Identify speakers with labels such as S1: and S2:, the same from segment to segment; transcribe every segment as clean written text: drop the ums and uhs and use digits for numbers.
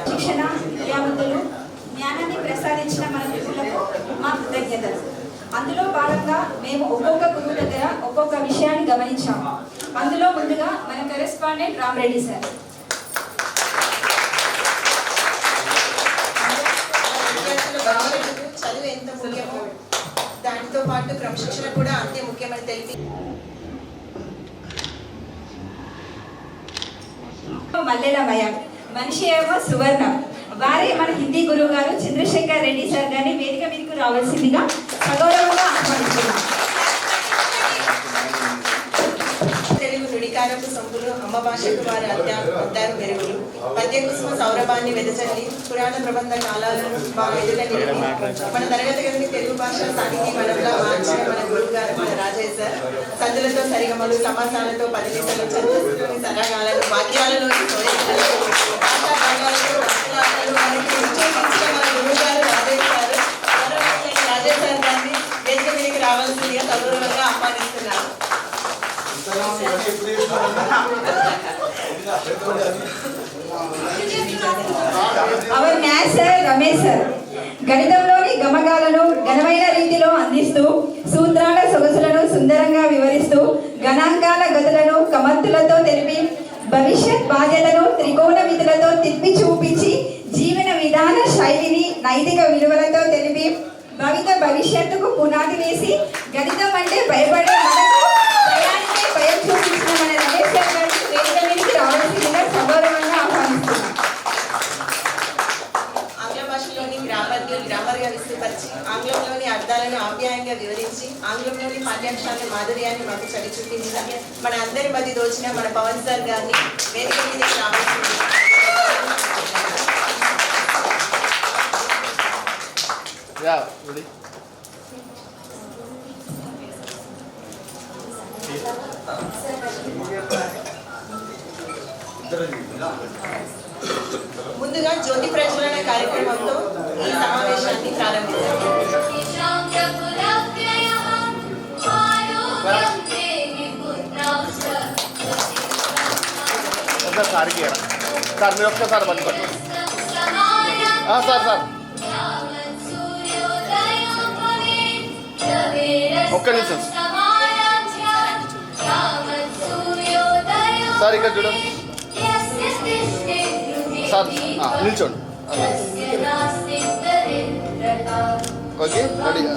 S1: శిక్షణ విద్యావంతులు జ్ఞానాన్ని ప్రసాదించిన మన గురువులకు మా కృతజ్ఞతలు. అందులో భాగంగా మేము ఒక్కొక్క గురువు దగ్గర ఒక్కొక్క విషయాన్ని గమనించాము. అందులో ముందుగా మన కరెస్పాండెంట్ రామరెడ్డి సార్.
S2: చదువు ఎంత ముఖ్యమో దానితో పాటు క్రమశిక్షణ కూడా అంతే ముఖ్యమని తెలిపి
S1: మల్లెలమయ మనిషి ఏమో సువర్ణం. వారే మన హిందీ గురువు గారు చంద్రశేఖర్ రెడ్డి సార్ గారిని వేదిక మీదకు రావాల్సిందిగా సగౌరవంగా ఆహ్వానిస్తున్నాం.
S2: తెలుగు నుడికారపు సొంపులు అమ్మ భాషకు వారి అద్దారు మెరుగులు పద్య కుసుమ సౌరభాన్ని వెదజల్లి పురాణ ప్రబంధ కాలాలను మా ఎదుట నిలిపి మన తరగతి గదిని తెలుగు భాష సాహితీ వనంగా మార్చిన మన గురువు గారు మన రాజయ్య సార్ సందులతో సరిగమలు సమాసాలతో పదిలిసలు ఛందస్సులోని సరాగాలను వాక్యాలలోని భాషా భాగాలతో మనకి నిశ్చయించిన మన గురువు గారు రాజయ్య సార్ రాజయ్య సార్ గారిని వేదిక మీదకి రావాల్సిందిగా సగౌరవంగా ఆహ్వానిస్తున్నాను.
S1: Our maths sir Ramesh sir గణితంలోని గమకాలను ఘనమైన రీతిలో అందిస్తూ సూత్రాల సొగసులను సుందరంగా వివరిస్తూ గణాంకాల గతులను కమత్తులతో తెలిపి భవిష్యత్ బాధ్యతను త్రికోణ విధులతో తిప్పి చూపించి జీవన విధాన శైలిని నైతిక విలువలతో తెలిపి భవిష్యత్తుకు పునాది వేసి గణితం అంటే భయపడే మనకు భయానికి భయం చూపించిన మన రమేష్ సార్ గారికి వేదిక మీదకి రావాల్సిందిగా సగౌరవంగా ఆహ్వానిస్తున్నాం.
S2: ఆంగ్ల భాషలోని గ్రామర్గా విస్తృపరిచి ఆంగ్లంలోని అర్థాలను ఆప్యాయంగా వివరించి ఆంగ్లంలోని పాఠ్యాంశాల మాధుర్యాన్ని మాకు చవి చూపించిన మన అందరి మధ్య దోచిన మన పవన్ సార్ గారిని వేదిక మీదకి రావాల్సింది. ముందుగా జ్యోతి ప్రజ్వలన కార్యక్రమంతో ఈ సమావేశాన్ని ప్రారంభించారు.
S3: సార్ మీరు ఒక్కసారి పట్టుకోండి సార్ ఒక్క నిమిషం సార్ ఇక్కడ చూడండి సార్ నిల్చోండి ఓకే రెడీగా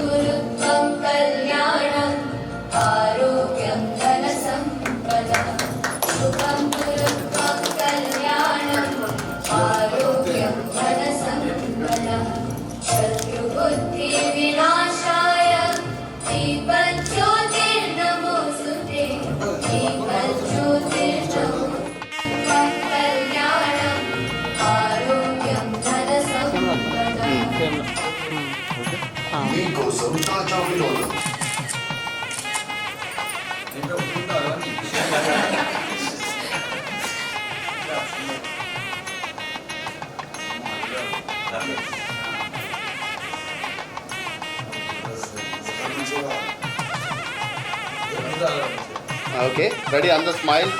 S3: ఓకే రెడీ అందరూ స్మైల్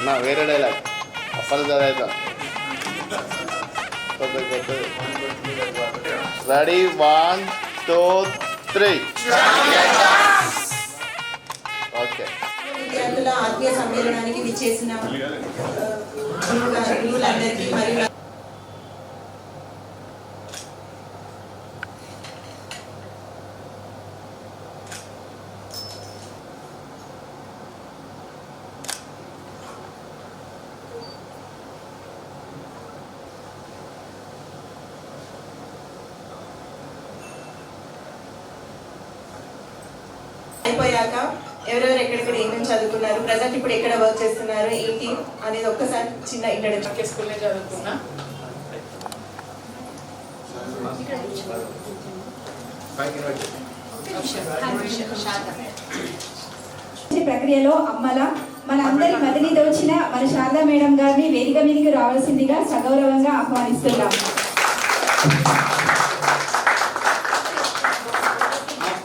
S3: నా వేరే డైలాగ్ అప్పలు చదివేద్దాం రెడీ 1 2 3 ఓకే
S2: విద్యార్థుల ఆత్మీయ సమ్మేళనానికి విచ్చేసిన గురువులందరికీ మరియు అయిపోయాక ఎవరెవరు ఎక్కడెక్కడ ఏమేమి చదువుకున్నారు, ప్రజెంట్ ఇప్పుడు ఎక్కడ వర్క్ చేస్తున్నారు ఏంటి అనేది ఒక్కసారి చిన్న ఇంట్రడక్షన్.
S4: స్కూల్లో చదువుకున్నా.
S1: ప్రక్రియలో అమ్మల మన అందరి మదిని దోచిన మన శారదా మేడం గారిని వేదిక మీదకి రావాల్సిందిగా సగౌరవంగా ఆహ్వానిస్తున్నాం.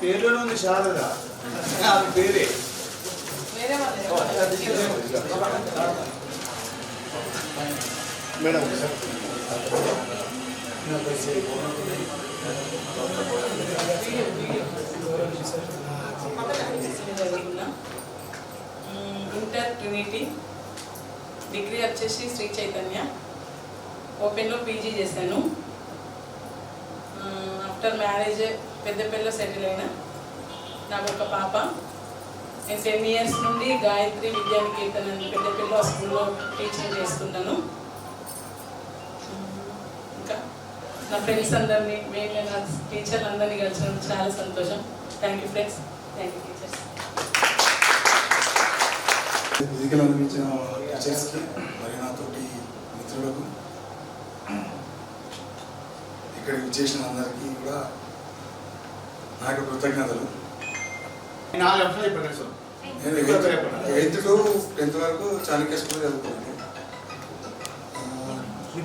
S5: పేరులో ఉంది శారదా, పేరే
S3: మేడం
S4: ఇంటర్ ట్రినిటీ, డిగ్రీ వచ్చేసి శ్రీ చైతన్య, ఓపెన్లో పీజీ చేశాను. ఆఫ్టర్ మ్యారేజ్ పెద్దపల్లిలో సెటిల్ అయినా. నాకు ఒక పాప. నేను 10 years నుండి గాయత్రి విద్యానికేతన్ అని పెద్దపల్లిలో స్కూల్లో టీచింగ్ చేస్తున్నాను. ఇంకా నా ఫ్రెండ్స్ అందరినీ, మేము నా టీచర్లు అందరినీ కలిసినందుకు చాలా సంతోషం. Thank you friends, thank you teachers.
S5: వేదికలు అందించిన టీచర్స్కి మరి నాతోటి మిత్రులకు ఇక్కడికి వచ్చేసిన అందరికీ కూడా నా యొక్క కృతజ్ఞతలు. నేను 8th to 10th వరకు చాణక్య స్కూల్ చదువుకున్నాను.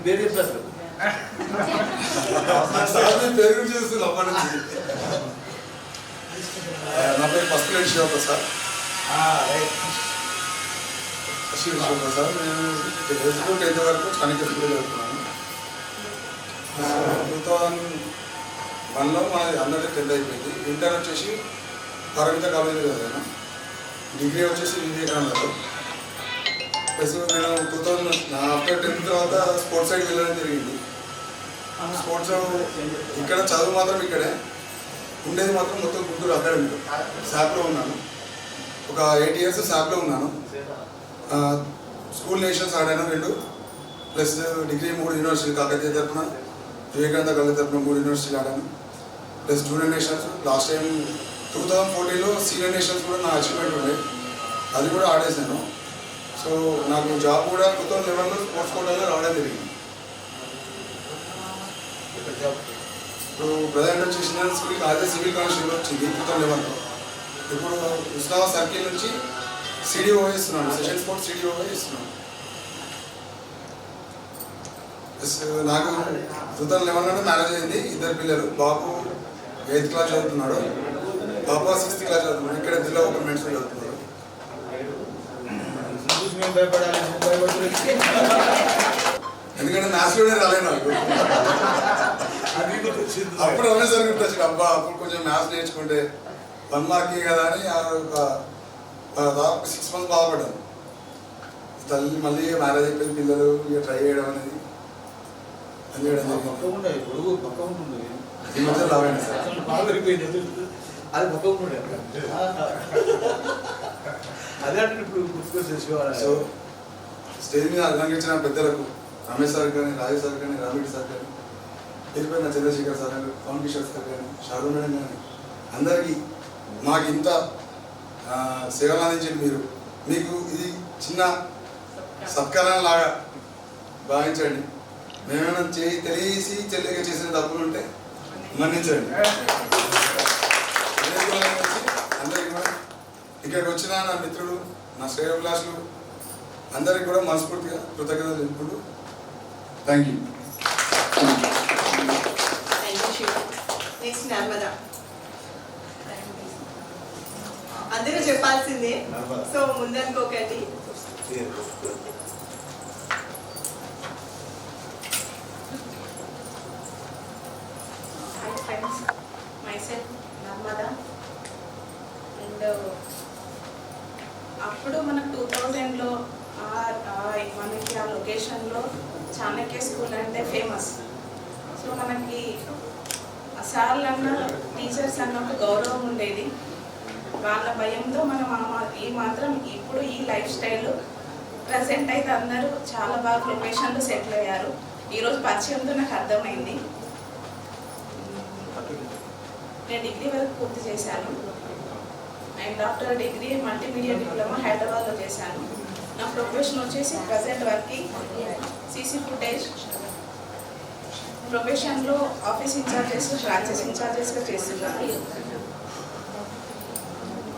S5: పేరు చూస్తున్నాను అప్పటి నుంచి. నా పేరు పస్తులేటి శివప్రసాద్. శివప్రసాద్. నేను 8th to 10th వరకు చాణక్య స్కూల్ చదువుకున్నాను. 2001లో మాది అందరికీ 10th అయిపోయింది. ఇంటర్ వచ్చేసి పరమిత కాలేజీలో చదివాను. డిగ్రీ వచ్చేసి వివేకానందలో. ప్లస్ నేను 2000 ఆఫ్టర్ 10th తర్వాత స్పోర్ట్స్ సైడ్ వెళ్ళడం జరిగింది. స్పోర్ట్స్ ఇక్కడ చదువు మాత్రం ఇక్కడే ఉండేది మాత్రం మొత్తం గుంటూరు అకాడమీలో శాప్లో ఉన్నాను. ఒక 8 years శాప్లో ఉన్నాను. స్కూల్ నేషనల్స్ ఆడాను 2, ప్లస్ డిగ్రీ 3 యూనివర్సిటీలు కాకతీయ తరఫున, వివేకానంద కాలేజ్ తరఫున 3 యూనివర్సిటీలు ఆడాను. Plus junior nationals last time 2014లో సీనియర్ నేషనల్స్ కూడా నా అచీవ్మెంట్ ఉండే, అది కూడా ఆడేసాను. సో నాకు జాబ్ కూడా 2011లో స్పోర్ట్స్ కోటాలో రావడం జరిగింది. ఇప్పుడు ప్రజెంట్ వచ్చేసిన స్కూల్కి అదే సివిల్ కానిస్టేబుల్ వచ్చింది 2011లో. ఇప్పుడు ఉస్నావా సర్కిల్ నుంచి సిడిఓ ఇస్తున్నాను, సెషన్ స్పోర్ట్స్ సిడిఓ ఇస్తున్నాను. ప్లస్ నాకు 2011లోనే మ్యారేజ్ అయింది. 2 పిల్లలు. బాబు 8th క్లాస్ చదువుతున్నాడు, పాప 6th క్లాస్ చదువుతున్నాడు. ఇక్కడ జిల్లా ఓపెన్ మెంట్స్ చదువుతున్నాడు. ఎందుకంటే మ్యాథ్స్లోనే రాలేదు నాకు. అప్పుడు రమేశ్వర్ గురించి వచ్చింది. అబ్బా అప్పుడు కొంచెం మ్యాథ్స్ నేర్చుకుంటే 1 mark కదా అని దాదాపు 6 months బాధపడ్డాను. తల్లి మళ్ళీ మ్యారేజ్ అయిపోయింది, పిల్లలు ఇక ట్రై చేయడం అనేది అని చేయడం జరిగింది. ఈ మధ్య రావండి సార్.
S6: అది మొత్తం అదే అంటే ఇప్పుడు గుర్తుకొచ్చేసుకోవాలి.
S5: సో స్టేజ్ మీద అలంకరించిన పెద్దలకు రమేష్ సార్ కానీ, రాజేష్ సార్ కానీ, రామిరెడ్డి సార్ కానీ, పేరుపైన చంద్రశేఖర్ సార్ కానీ, పవన్ కిషోర్ సార్ కానీ, షారూ మేడం కానీ, అందరికీ మాకు ఇంత సేవలు అందించండి. మీకు ఇది చిన్న సత్కారం లాగా భావించండి. మేమేమైనా తెలిసి తెలియక చేసిన తప్పులు ఉంటే మన్నించండి. అందరికీ కూడా ఇక్కడికి వచ్చిన నా మిత్రులు, నా శ్రేయోభిలాషులు అందరికీ కూడా మనస్ఫూర్తిగా కృతజ్ఞతలు తెలుపుకుంటూ థ్యాంక్ యూ.
S2: నెక్స్ట్ నర్మదా. అందరూ చెప్పాల్సిందే, సో ముందనుకోకండి.
S4: Hi friends, myself Narmada. And అప్పుడు మనకు 2000లో మనకి ఆ లొకేషన్లో చాణక్య స్కూల్ అంటే ఫేమస్. సో మనకి సార్లు అన్న టీచర్స్ అన్న ఒక గౌరవం ఉండేది. వాళ్ళ భయంతో మనం ఈ మాత్రం ఇప్పుడు ఈ లైఫ్ స్టైల్ ప్రజెంట్ అయితే అందరూ చాలా బాగా లొకేషన్లో సెటిల్ అయ్యారు. ఈరోజు పరిచయంతో నాకు అర్థమైంది. నేను డిగ్రీ వరకు పూర్తి చేశాను. And after degree multimedia diploma హైదరాబాద్లో చేశాను. నా ప్రొఫెషన్ వచ్చేసి ప్రజెంట్ వర్కింగ్ సీసీ ఫుటేజ్ ప్రొఫెషన్లో ఆఫీస్ ఇన్ఛార్జెస్, బ్రాంచెస్ ఇన్ఛార్జెస్గా చేస్తున్నాను.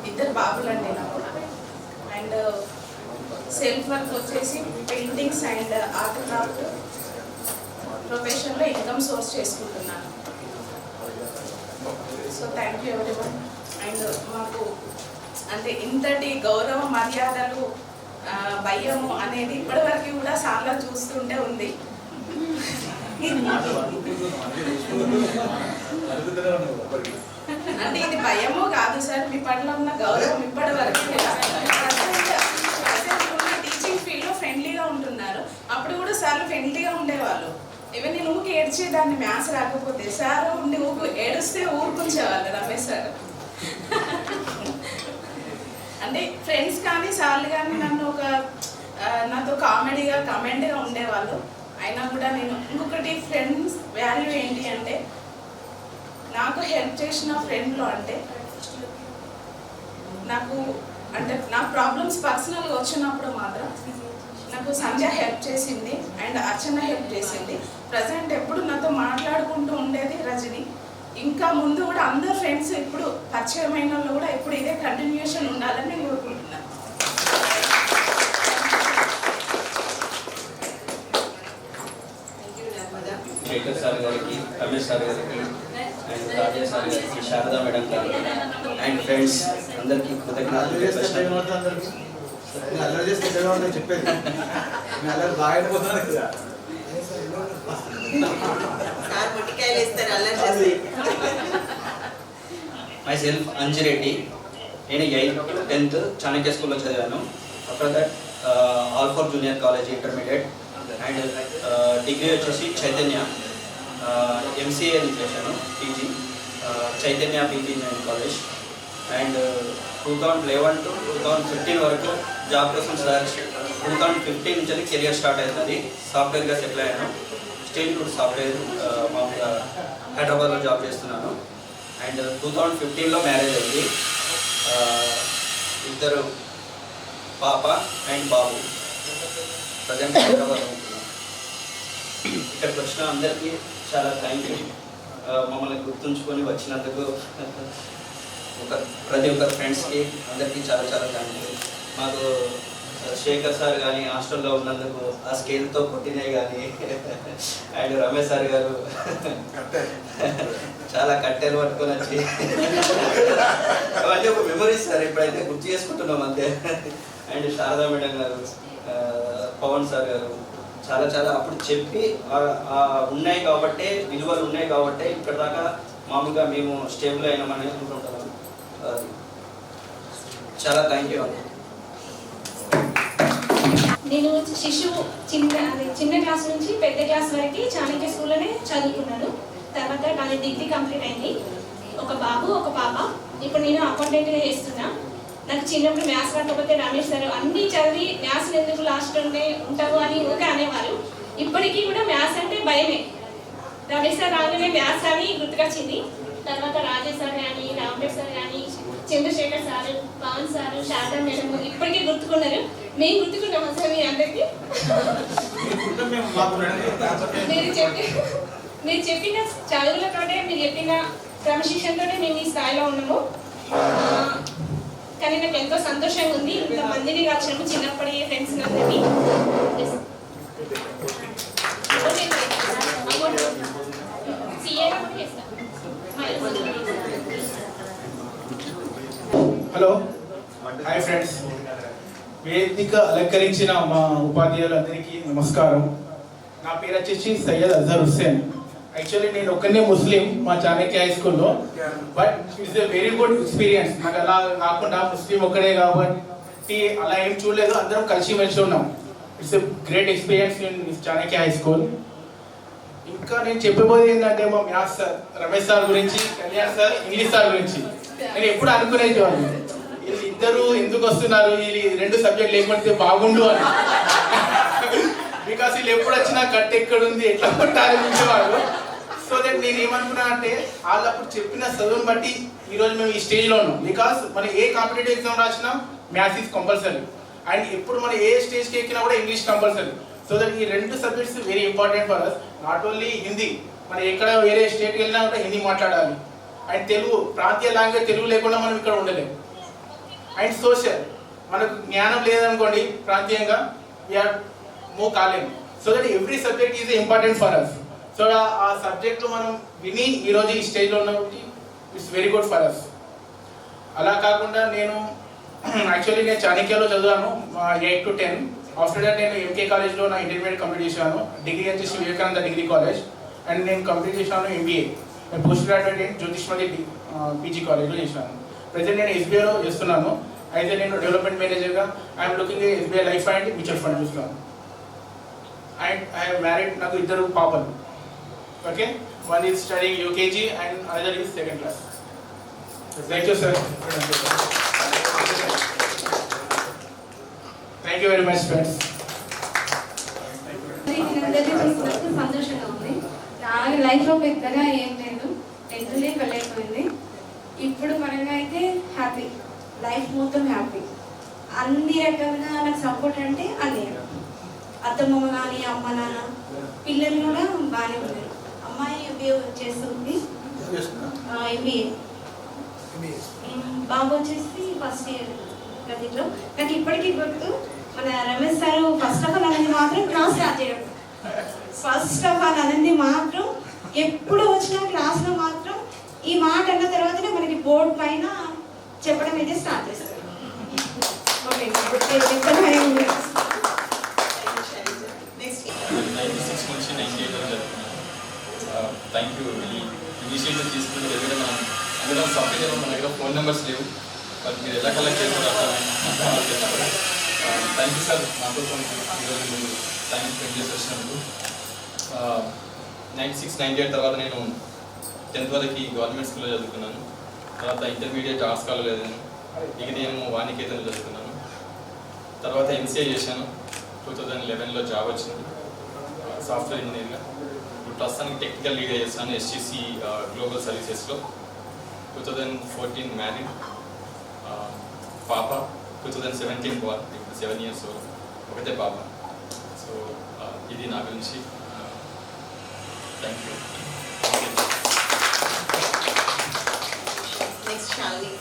S4: 2 బాబులండి నాకు. అండ్ సెల్ఫ్ వర్క్ వచ్చేసి పెయింటింగ్స్ అండ్ ఆర్ట్ క్రాఫ్ట్ ప్రొఫెషన్లో ఇన్కమ్ సోర్స్ చేసుకుంటున్నాను. So thank you everyone. And మాకు అంటే ఇంతటి గౌరవ మర్యాదలు భయము అనేది ఇప్పటివరకు కూడా సార్లో చూస్తుంటే ఉంది. అంటే ఇది భయము కాదు సార్, మీ పట్ల ఉన్న గౌరవం ఇప్పటి వరకు టీచింగ్ ఫీల్డ్లో ఫ్రెండ్లీగా ఉంటున్నారు. అప్పుడు కూడా సార్లు ఫ్రెండ్లీగా ఉండేవాళ్ళు. ఈవెన్ నేను ఊరికి ఏడ్చేదాన్ని మ్యాథ్స్ రాకపోతే సార్ ఉండి ఏడుస్తే ఊరుకుంచేవాళ్ళు రమేష్ సార్. అంటే ఫ్రెండ్స్ కానీ సార్లు కానీ నన్ను నాతో కామెడీగా కమెంట్గా ఉండేవాళ్ళు. అయినా కూడా నేను ఇంకొకటి ఫ్రెండ్స్ వాల్యూ ఏంటి అంటే, నాకు హెల్ప్ చేసిన ఫ్రెండ్లో అంటే నా ప్రాబ్లమ్స్ పర్సనల్గా వచ్చినప్పుడు మాత్రం నాకు సంధ్య హెల్ప్ చేసింది అండ్ అర్చన హెల్ప్ చేసింది. ప్రజెంట్ ఎప్పుడు నాతో మాట్లాడుకుంటూ ఉండేది రజని. ఇంకా ముందు కూడా అందరు ఫ్రెండ్స్ ఇప్పుడు పరిచయమైన వాళ్ళు కూడా ఇప్పుడు ఇదే కంటిన్యూషన్ ఉండాలని నేను కోరుకుంటున్నాను.
S7: శేఖర్ సార్ గారికి, రమేష్ సార్ గారికి అండ్ రాజేష్ సార్ గారికి, శారదా మేడం గారికి అండ్ ఫ్రెండ్స్ అందరికీ కృతజ్ఞతలు.
S6: చెప్పేది అల్లరి బాగా అయిపోతున్నారు కదా.
S2: సార్ ముట్టికాయలు వేస్తారు అల్లరి చేసి.
S7: Myself Anjireddy. నేను 8th 10th చాణక్య స్కూల్లో చదివాను. After that Alphores junior college intermediate and degree వచ్చేసి చైతన్య ఎంసీఏ చేశాను, PG Chaitanya PG engineering college. And 2011 to 2015 వరకు జాబ్ కోసం 2015 నుంచి కెరియర్ స్టార్ట్ అవుతుంది. సాఫ్ట్వేర్గా సెటిల్ అయ్యాను. స్టిల్ ఇప్పుడు సాఫ్ట్వేర్ మామూలుగా హైదరాబాద్లో జాబ్ చేస్తున్నాను. అండ్ 2015లో మ్యారేజ్ అయింది. 2 పాప అండ్ బాబు. ప్రజెంట్ హైదరాబాద్లో ఉంటున్నాను. ఇక్కడికి వచ్చిన అందరికీ చాలా థ్యాంక్ యూ. మమ్మల్ని గుర్తుంచుకొని వచ్చినందుకు ప్రతి ఒక్క ఫ్రెండ్స్కి అందరికీ చాలా చాలా థ్యాంక్ యూ. మాకు శేఖర్ సార్ కానీ హాస్టల్లో ఉన్నందుకు ఆ స్కేల్తో కొట్టినాయి కానీ అండ్ రమేష్ సార్ గారు చాలా కట్టెలు పట్టుకొని వచ్చి అవన్నీ ఒక మెమరీస్ సార్, ఇప్పుడైతే గుర్తు చేసుకుంటున్నాం అంతే. అండ్ శారదా మేడం గారు, పవన్ సార్ గారు చాలా చాలా అప్పుడు చెప్పి ఉన్నాయి కాబట్టే, విలువలు ఉన్నాయి కాబట్టే ఇక్కడ దాకా మామూలుగా మేము స్టేబుల్ అయినామని అనుకుంటున్నాం. చాలా థ్యాంక్ యూ అండి.
S8: నేను చిన్న క్లాస్ నుంచి పెద్ద క్లాస్ వరకు చాణక్య స్కూల్లోనే చదువుకున్నాను. తర్వాత నాది డిగ్రీ కంప్లీట్ అయింది. ఒక బాబు ఒక పాప. ఇప్పుడు నేను అకౌంటెంట్గా చేస్తున్నా. నాకు చిన్నప్పుడు మ్యాథ్స్ రాకపోతే రమేష్ సార్ అన్నీ చదివి మ్యాథ్స్ ఎందుకు లాస్ట్ ఉంటావు అని ఊరికే అనేవారు. ఇప్పటికీ కూడా మ్యాథ్స్ అంటే భయమే. రమేష్ సార్ రాగానే మ్యాథ్స్ అని గుర్తుకొచ్చింది. తర్వాత రాజేష్ సార్ కానీ, రాంబేడ్ సార్ కానీ, Chandrasekhar sir, Pawan sir, Sharada madam ఇప్పటికీ గుర్తుకున్నారు. మేము గుర్తుకున్నాం సార్ మీ అందరికీ. మీరు చెప్పిన చదువులతోటే, మీరు చెప్పిన క్రమశిక్షణతోనే మేము ఈ స్థాయిలో ఉన్నాము. కానీ నాకు ఎంతో సంతోషంగా ఉంది ఇంతమందిని కలిసాము, చిన్నప్పటి ఫ్రెండ్స్ అందరినీ.
S9: Hello, hi friends. వేదిక అలంకరించిన మా ఉపాధ్యాయులందరికీ నమస్కారం. నా పేరు వచ్చేసి సయ్యద్ అజహర్ హుస్సేన్. యాక్చువల్లీ నేను ఒక్కనే ముస్లిం మా చాణక్య హై స్కూల్లో. But it's a very good experience. నాకు అలా కాకుండా ముస్లిం ఒక్కడే కాబట్టి అలా ఏం చూడలేదు, అందరం కలిసిమెలిసి ఉన్నాం. It's a great experience in Chanakya high school. ఇంకా నేను చెప్పబోయేది ఏంటంటే మా మ్యాథ్స్ సార్, రమేష్ సార్ గురించి, కళ్యాణ్ సార్, ఇంగ్లీష్ సార్ గురించి నేను ఎప్పుడు అనుకునేది వాళ్ళు వీళ్ళు ఇద్దరు ఎందుకు వస్తున్నారు, వీళ్ళు 2 సబ్జెక్ట్ లేకపోతే బాగుండు అని. బికాస్ వీళ్ళు ఎప్పుడు వచ్చినా కట్ ఎక్కడుంది, ఎట్లా కొట్టాలి చూసేవాళ్ళు. సో దట్ నేను ఏమనుకున్నా అంటే వాళ్ళు అప్పుడు చెప్పిన చదువుని బట్టి ఈరోజు మేము ఈ స్టేజ్లో ఉన్నాం. బికాస్ మనం ఏ కాంపిటేటివ్ ఎగ్జామ్ రాసినా మ్యాథ్స్ ఈజ్ కంపల్సరీ. అండ్ ఇప్పుడు మనం ఏ స్టేజ్కి ఎక్కినా కూడా ఇంగ్లీష్ కంపల్సరీ. సో దట్ ఈ 2 subjects very important for us. Not only Hindi, మనం ఎక్కడ వేరే స్టేట్కి వెళ్ళినా కూడా హిందీ మాట్లాడాలి. అండ్ తెలుగు, ప్రాంతీయ లాంగ్వేజ్ తెలుగు లేకుండా మనం ఇక్కడ ఉండలేము. అండ్ సోషల్, మనకు జ్ఞానం లేదనుకోండి ప్రాంతీయంగా వీఆర్ మూవ్ కాలేము. So that every subject is important for us. So ఆ సబ్జెక్టు మనం విని ఈరోజు ఈ స్టేజ్లో ఉన్నప్పుడు it's very good for us. అలా కాకుండా నేను యాక్చువల్లీ నేను చాణక్యలో చదివాను 8 to 10. ఆఫ్టర్ దట్ నేను ఎంకే కాలేజ్లో నా ఇంటర్మీడియట్ కంప్లీట్ చేశాను. డిగ్రీ వచ్చేసి వివేకానంద డిగ్రీ కాలేజ్. అండ్ నేను కంప్లీట్ చేశాను ఎంబీఏ. నేను పోస్ట్ గ్రాడ్యుయేట్ నేను జ్యోతిష్మతి పీజీ కాలేజ్లో చేశాను. ప్రజెంట్ నేను ఎస్బీఐలో చేస్తున్నాను. అయితే నేను డెవలప్మెంట్ మేనేజర్గా I'm looking SBI life and mutual fund చూస్తున్నాను. అండ్ ఐ మ్యారీడ్, నాకు 2 పాపలు. Okay, one is studying UKG and another is 2nd class. Thank you sir. Thank you very much friends.
S10: సంతోషంగా ఉంది. నా లైఫ్లో పెద్దగా ఏం లేదు, 10th వెళ్ళైపోయింది. ఇప్పుడు పరంగా అయితే హ్యాపీ, లైఫ్ మొత్తం హ్యాపీ. అన్ని రకాలుగా నాకు సపోర్ట్ అంటే అన్నయ్య, అత్తమ్మ కానీ అమ్మ నాన్న, పిల్లలు కూడా బాగానే ఉన్నారు. అమ్మాయి ఎంబీఏ చేస్తుంది, ఎంబీఏ. బాబు వచ్చేసి ఫస్ట్ ఇయర్ గదిలో. నాకు ఇప్పటికీ గుర్తు, మన Ramesh sir first of all అనేది మాత్రం క్లాస్ స్టార్ట్ చేయడం. ఫస్ట్ ఆఫ్ ఆల్ అనేది మాత్రం ఎప్పుడు వచ్చినా క్లాస్లో మాత్రం ఈ మాట అన్న తర్వాతనే మనకి బోర్డు పైన చెప్పడం అయితే స్టార్ట్ చేస్తారు. ఓకే,
S2: నెక్స్ట్
S11: 96 నుంచి 98 వరకు థ్యాంక్ యూ. ఈ ఇనిషియేటివ్ తీసుకుని ఎందుకంటే మనం అందులో సబ్జెక్ట్ మన దగ్గర ఫోన్ నెంబర్స్ లేవు, మరి మీరు ఎలా కలెక్ట్ చేస్తారో అర్థం. థ్యాంక్ యూ సార్, నాతో ఈరోజు మీరు టైం స్పెండ్ చేసి వచ్చినందుకు. 96, 98 తర్వాత నేను 10th వరకు గవర్నమెంట్ స్కూల్లో చదువుకున్నాను. తర్వాత ఇంటర్మీడియట్ ఆర్ట్స్ కాలేజ్ చదివాను. డిగ్రీ ఏమో వాణికేతన్లో చదువుకున్నాను. తర్వాత ఎంసీఏ చేశాను. 2011లో జాబ్ వచ్చింది సాఫ్ట్వేర్ ఇంజనీర్గా. ఇప్పుడు ప్రస్తుతానికి టెక్నికల్ లీడ్ చేస్తాను ఎస్టీసీ గ్లోబల్ సర్వీసెస్లో. 2014 మ్యారీడ్, పాప. 2017 బార్న్, ఇప్పుడు 7 years old, ఒకటే పాప. సో ఇది నా గురించి. Thank you.
S2: నెక్స్ట్ శాలిని.